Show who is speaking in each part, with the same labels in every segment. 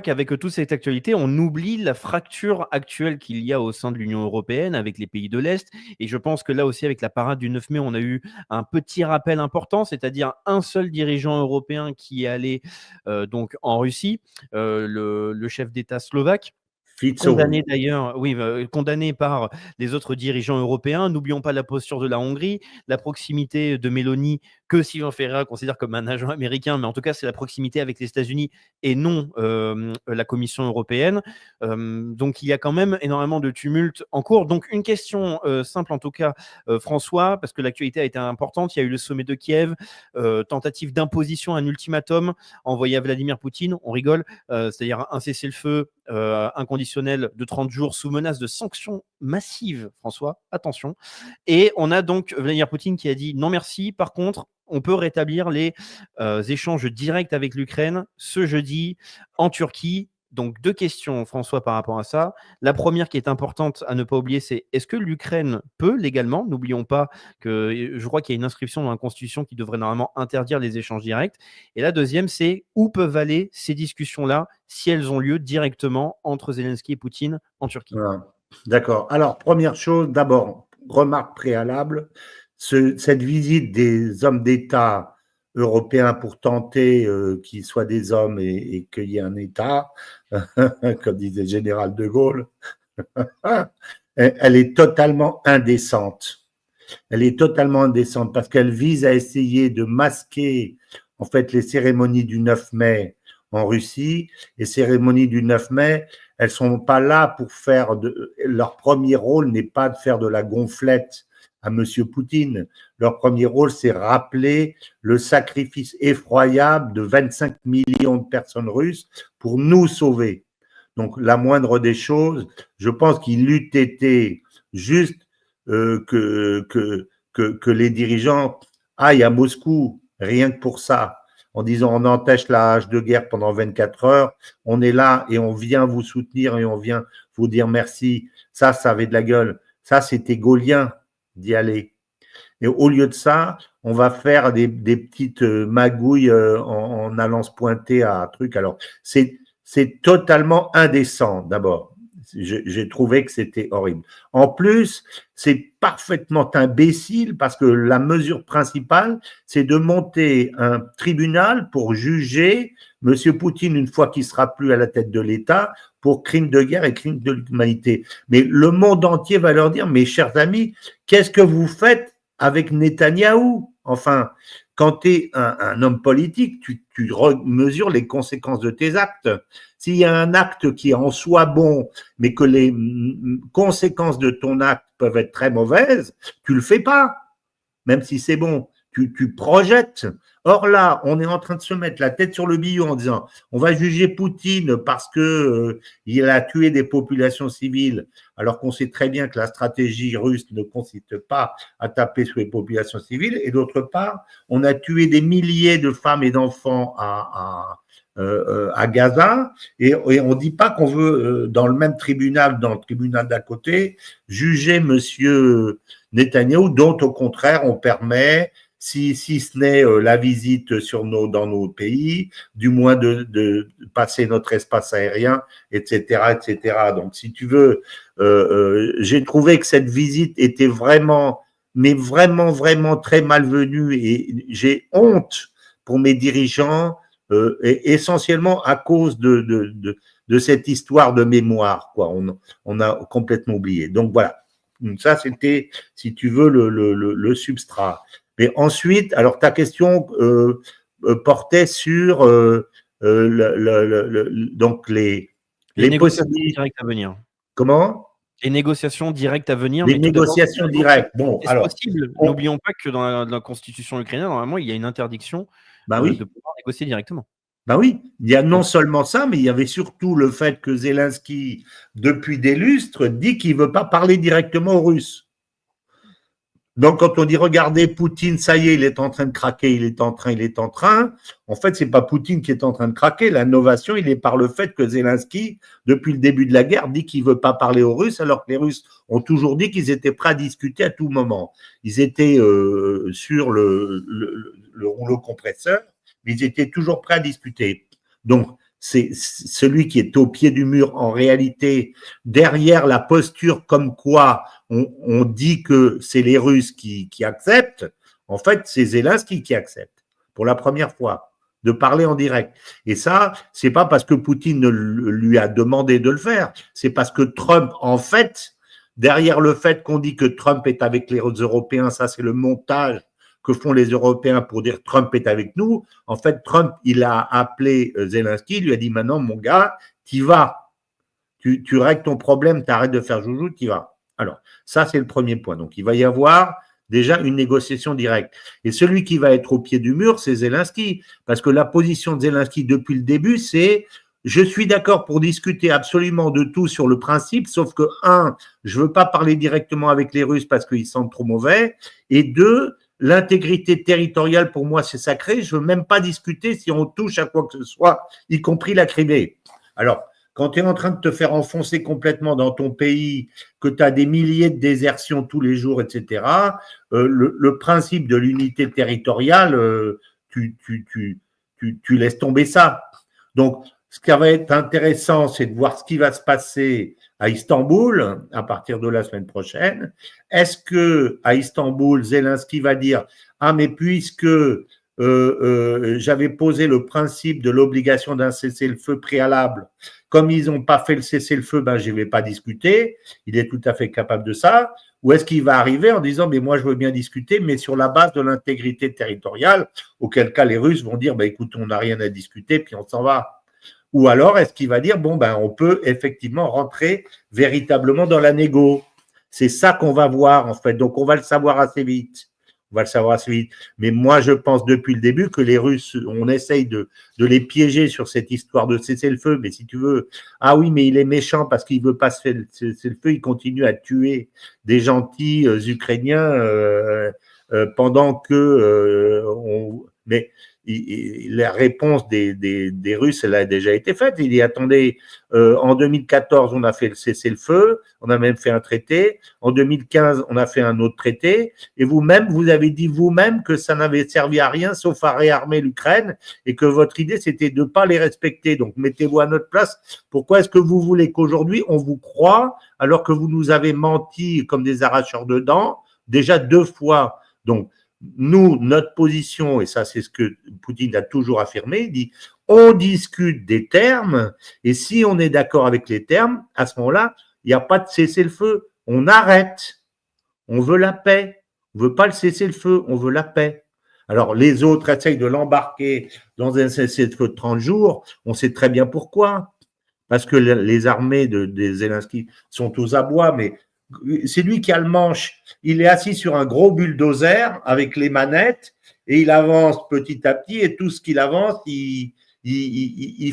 Speaker 1: qu'avec toute cette actualité, on oublie la fracture actuelle qu'il y a au sein de l'Union européenne avec les pays de l'Est. Et je pense que là aussi, avec la parade du 9 mai, on a eu un petit rappel important, c'est-à-dire un seul dirigeant européen qui est allé donc en Russie, le chef d'État slovaque.
Speaker 2: Fico.
Speaker 1: Condamné d'ailleurs, oui, condamné par les autres dirigeants européens. N'oublions pas la posture de la Hongrie, la proximité de Meloni, que Sylvain Ferreira considère comme un agent américain, mais en tout cas, c'est la proximité avec les États-Unis et non la Commission européenne. Donc, il y a quand même énormément de tumulte en cours. Donc, une question simple, en tout cas, François, parce que l'actualité a été importante. Il y a eu le sommet de Kiev, tentative d'imposition, un ultimatum envoyé à Vladimir Poutine. On rigole, c'est-à-dire un cessez-le-feu inconditionnel de 30 jours sous menace de sanctions massives, François, attention. Et on a donc Vladimir Poutine qui a dit non merci, par contre, on peut rétablir les échanges directs avec l'Ukraine ce jeudi en Turquie. Donc, deux questions, François, par rapport à ça. La première qui est importante à ne pas oublier, c'est est-ce que l'Ukraine peut légalement, n'oublions pas que je crois qu'il y a une inscription dans la Constitution qui devrait normalement interdire les échanges directs. Et la deuxième, c'est où peuvent aller ces discussions-là si elles ont lieu directement entre Zelensky et Poutine en Turquie.
Speaker 2: Voilà. D'accord. Alors, première chose, d'abord, remarque préalable, cette visite des hommes d'État européens pour tenter qu'ils soient des hommes et qu'il y ait un État, comme disait le général de Gaulle, elle est totalement indécente. Elle est totalement indécente parce qu'elle vise à essayer de masquer en fait les cérémonies du 9 mai en Russie. Les cérémonies du 9 mai, elles sont pas là pour faire leur premier rôle n'est pas de faire de la gonflette à Monsieur Poutine. Leur premier rôle, c'est rappeler le sacrifice effroyable de 25 millions de personnes russes pour nous sauver. Donc, la moindre des choses, je pense qu'il eût été juste que les dirigeants aillent à Moscou, rien que pour ça, en disant on empêche la hache de guerre pendant 24 heures, on est là et on vient vous soutenir et on vient vous dire merci. Ça avait de la gueule. Ça, c'était gaulien d'y aller. Et au lieu de ça, on va faire des petites magouilles en allant se pointer à un truc. Alors, c'est totalement indécent, d'abord. J'ai trouvé que c'était horrible. En plus, c'est parfaitement imbécile parce que la mesure principale, c'est de monter un tribunal pour juger M. Poutine une fois qu'il sera plus à la tête de l'État pour crimes de guerre et crimes de l'humanité. Mais le monde entier va leur dire, mes chers amis, qu'est-ce que vous faites avec Netanyahou? Enfin, quand tu es un homme politique, tu mesures les conséquences de tes actes. S'il y a un acte qui est en soi bon, mais que les conséquences de ton acte peuvent être très mauvaises, tu le fais pas, même si c'est bon. Tu projettes. Or là, on est en train de se mettre la tête sur le billot en disant on va juger Poutine parce que il a tué des populations civiles, alors qu'on sait très bien que la stratégie russe ne consiste pas à taper sur les populations civiles. Et d'autre part, on a tué des milliers de femmes et d'enfants à Gaza, et on ne dit pas qu'on veut, dans le même tribunal, dans le tribunal d'à côté, juger monsieur Netanyahou, dont au contraire on permet, si ce n'est la visite dans nos pays, du moins de passer notre espace aérien, etc., etc. Donc, si tu veux, j'ai trouvé que cette visite était vraiment, mais vraiment, vraiment très malvenue, et j'ai honte pour mes dirigeants, et essentiellement à cause de cette histoire de mémoire, quoi. On a complètement oublié. Donc voilà. Ça, c'était, si tu veux, le substrat. Mais ensuite, alors ta question portait sur donc les
Speaker 1: négociations
Speaker 2: possibilités.
Speaker 1: directes à venir.
Speaker 2: Comment?
Speaker 1: Les négociations directes à venir.
Speaker 2: Les négociations directes. Bon,
Speaker 1: est-ce
Speaker 2: alors.
Speaker 1: possible? N'oublions pas que dans la Constitution ukrainienne, normalement, il y a une interdiction
Speaker 2: Oui.
Speaker 1: de pouvoir négocier directement.
Speaker 2: Ben oui, il y a non seulement ça, mais il y avait surtout le fait que Zelensky, depuis des lustres, dit qu'il ne veut pas parler directement aux Russes. Donc, quand on dit, regardez, Poutine, ça y est, il est en train de craquer, il est en train, en fait, c'est pas Poutine qui est en train de craquer. L'innovation, il est par le fait que Zelensky, depuis le début de la guerre, dit qu'il veut pas parler aux Russes, alors que les Russes ont toujours dit qu'ils étaient prêts à discuter à tout moment. Ils étaient sur le rouleau compresseur, mais ils étaient toujours prêts à discuter. Donc, c'est celui qui est au pied du mur en réalité, derrière la posture comme quoi on dit que c'est les Russes qui acceptent, en fait, c'est Zelensky qui accepte pour la première fois de parler en direct. Et ça, c'est pas parce que Poutine lui a demandé de le faire, c'est parce que Trump, en fait, derrière le fait qu'on dit que Trump est avec les Européens, ça c'est le montage que font les Européens pour dire Trump est avec nous. En fait, Trump, il a appelé Zelensky, il lui a dit maintenant, mon gars, t'y vas. Tu règles ton problème, t'arrêtes de faire joujou, t'y vas. Alors, ça, c'est le premier point. Donc, il va y avoir déjà une négociation directe. Et celui qui va être au pied du mur, c'est Zelensky. Parce que la position de Zelensky depuis le début, c'est je suis d'accord pour discuter absolument de tout sur le principe, sauf que, un, je veux pas parler directement avec les Russes parce qu'ils sentent trop mauvais, et deux, l'intégrité territoriale, pour moi, c'est sacré. Je veux même pas discuter si on touche à quoi que ce soit, y compris la Crimée. Alors, quand tu es en train de te faire enfoncer complètement dans ton pays, que tu as des milliers de désertions tous les jours, etc., le principe de l'unité territoriale, tu laisses tomber ça. Donc, ce qui va être intéressant, c'est de voir ce qui va se passer à Istanbul à partir de la semaine prochaine. Est-ce que à Istanbul, Zelensky va dire « Ah, mais puisque j'avais posé le principe de l'obligation d'un cessez-le-feu préalable, comme ils n'ont pas fait le cessez-le-feu, ben je ne vais pas discuter. » Il est tout à fait capable de ça. Ou est-ce qu'il va arriver en disant « Mais moi, je veux bien discuter, mais sur la base de l'intégrité territoriale », auquel cas les Russes vont dire « Écoute, on n'a rien à discuter, puis on s'en va ». Ou alors, est-ce qu'il va dire, bon, ben, on peut effectivement rentrer véritablement dans la négo. C'est ça qu'on va voir, en fait. Donc, on va le savoir assez vite. On va le savoir assez vite. Mais moi, je pense depuis le début que les Russes, on essaye de les piéger sur cette histoire de cesser le feu. Mais si tu veux, ah oui, mais il est méchant parce qu'il veut pas cesser le feu. Il continue à tuer des gentils Ukrainiens pendant que mais la réponse des Russes, elle a déjà été faite. Il dit, attendez, en 2014, on a fait le cessez-le-feu, on a même fait un traité. En 2015, on a fait un autre traité. Et vous-même, vous avez dit vous-même que ça n'avait servi à rien sauf à réarmer l'Ukraine et que votre idée, c'était de ne pas les respecter. Donc, mettez-vous à notre place. Pourquoi est-ce que vous voulez qu'aujourd'hui, on vous croie alors que vous nous avez menti comme des arracheurs de dents déjà 2 fois? Donc, nous, notre position, et ça c'est ce que Poutine a toujours affirmé, il dit on discute des termes et si on est d'accord avec les termes, à ce moment-là, il n'y a pas de cessez-le-feu, on arrête, on veut la paix, on ne veut pas le cessez-le-feu, on veut la paix. Alors les autres essayent de l'embarquer dans un cessez-le-feu de 30 jours, on sait très bien pourquoi, parce que les armées de Zelensky sont aux abois, mais c'est lui qui a le manche. Il est assis sur un gros bulldozer avec les manettes et il avance petit à petit et tout ce qu'il avance, il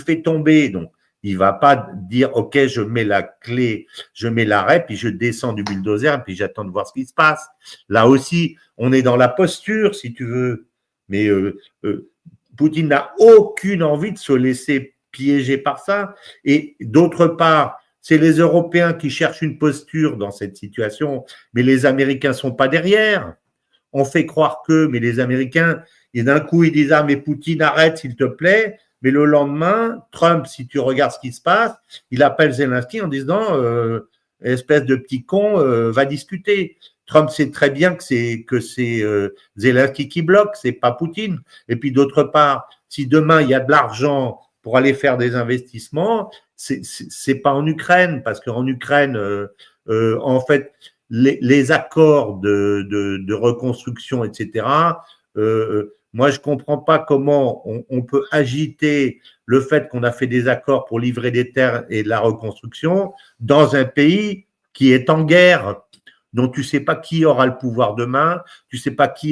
Speaker 2: fait tomber. Donc, il va pas dire, OK, je mets la clé, je mets l'arrêt, puis je descends du bulldozer, puis j'attends de voir ce qui se passe. Là aussi, on est dans la posture, si tu veux. Mais Poutine n'a aucune envie de se laisser piéger par ça. Et d'autre part, c'est les Européens qui cherchent une posture dans cette situation, mais les Américains sont pas derrière. On fait croire que, mais les Américains, et d'un coup, ils disent « Ah, mais Poutine, arrête, s'il te plaît ». Mais le lendemain, Trump, si tu regardes ce qui se passe, il appelle Zelensky en disant espèce de petit con, va discuter. Trump sait très bien que c'est Zelensky qui bloque, c'est pas Poutine. Et puis d'autre part, si demain il y a de l'argent pour aller faire des investissements, c'est pas en Ukraine, parce qu'en Ukraine, en fait, les accords de reconstruction, etc. Moi, je comprends pas comment on peut agiter le fait qu'on a fait des accords pour livrer des terres et de la reconstruction dans un pays qui est en guerre, dont tu sais pas qui aura le pouvoir demain, tu sais pas qui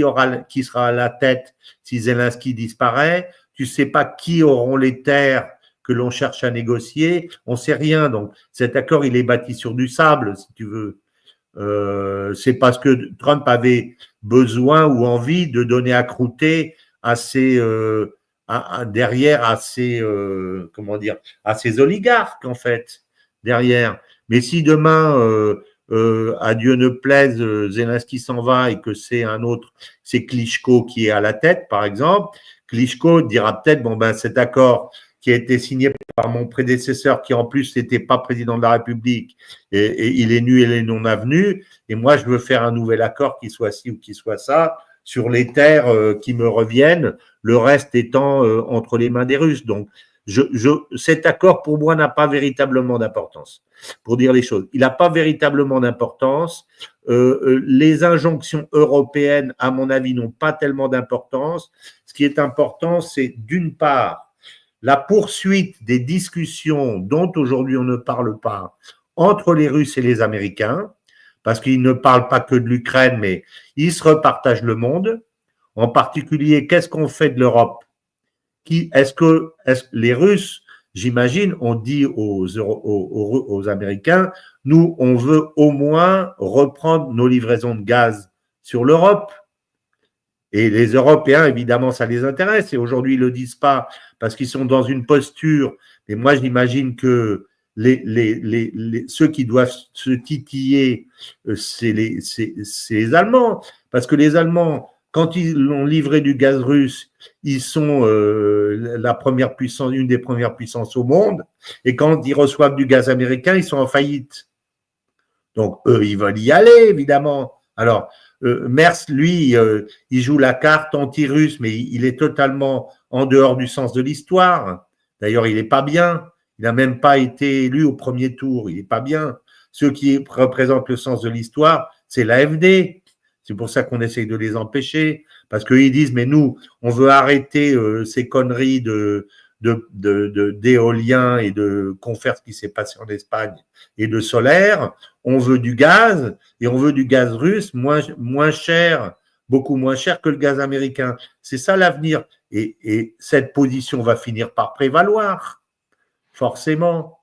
Speaker 2: sera à la tête si Zelensky disparaît, tu sais pas qui auront les terres que l'on cherche à négocier, on sait rien. Donc, cet accord, il est bâti sur du sable, si tu veux. C'est parce que Trump avait besoin ou envie de donner à croûter à ses derrière à ses à ses oligarques en fait derrière. Mais si demain à Dieu ne plaise Zelensky s'en va et que c'est un autre, c'est Klitschko qui est à la tête par exemple, Klitschko dira peut-être bon ben cet accord qui a été signé par mon prédécesseur, qui en plus n'était pas président de la République, et il est nu et les non avenu, et moi je veux faire un nouvel accord qui soit ci ou qui soit ça, sur les terres qui me reviennent, le reste étant entre les mains des Russes. Donc cet accord pour moi n'a pas véritablement d'importance, pour dire les choses. Il n'a pas véritablement d'importance. Les injonctions européennes, à mon avis, n'ont pas tellement d'importance. Ce qui est important, c'est d'une part la poursuite des discussions dont aujourd'hui on ne parle pas entre les Russes et les Américains, parce qu'ils ne parlent pas que de l'Ukraine, mais ils se repartagent le monde. En particulier, qu'est-ce qu'on fait de l'Europe? Est-ce que les Russes, j'imagine, ont dit aux Américains, nous, on veut au moins reprendre nos livraisons de gaz sur l'Europe. Et les Européens, évidemment, ça les intéresse. Et aujourd'hui, ils ne le disent pas parce qu'ils sont dans une posture. Et moi, j'imagine que ceux qui doivent se titiller, c'est les Allemands. Parce que les Allemands, quand ils ont livré du gaz russe, ils sont la première puissance, une des premières puissances au monde. Et quand ils reçoivent du gaz américain, ils sont en faillite. Donc, eux, ils veulent y aller, évidemment. Alors, Merz, lui, il joue la carte anti-russe, mais il est totalement en dehors du sens de l'histoire. D'ailleurs, il n'est pas bien. Il n'a même pas été élu au premier tour. Il n'est pas bien. Ceux qui représentent le sens de l'histoire, c'est l'AfD. C'est pour ça qu'on essaye de les empêcher. Parce qu'ils disent, mais nous, on veut arrêter ces conneries d'éolien et de qu'on faire ce qui s'est passé en Espagne et de solaire. On veut du gaz et on veut du gaz russe moins cher, beaucoup moins cher que le gaz américain. C'est ça l'avenir. Et cette position va finir par prévaloir, forcément.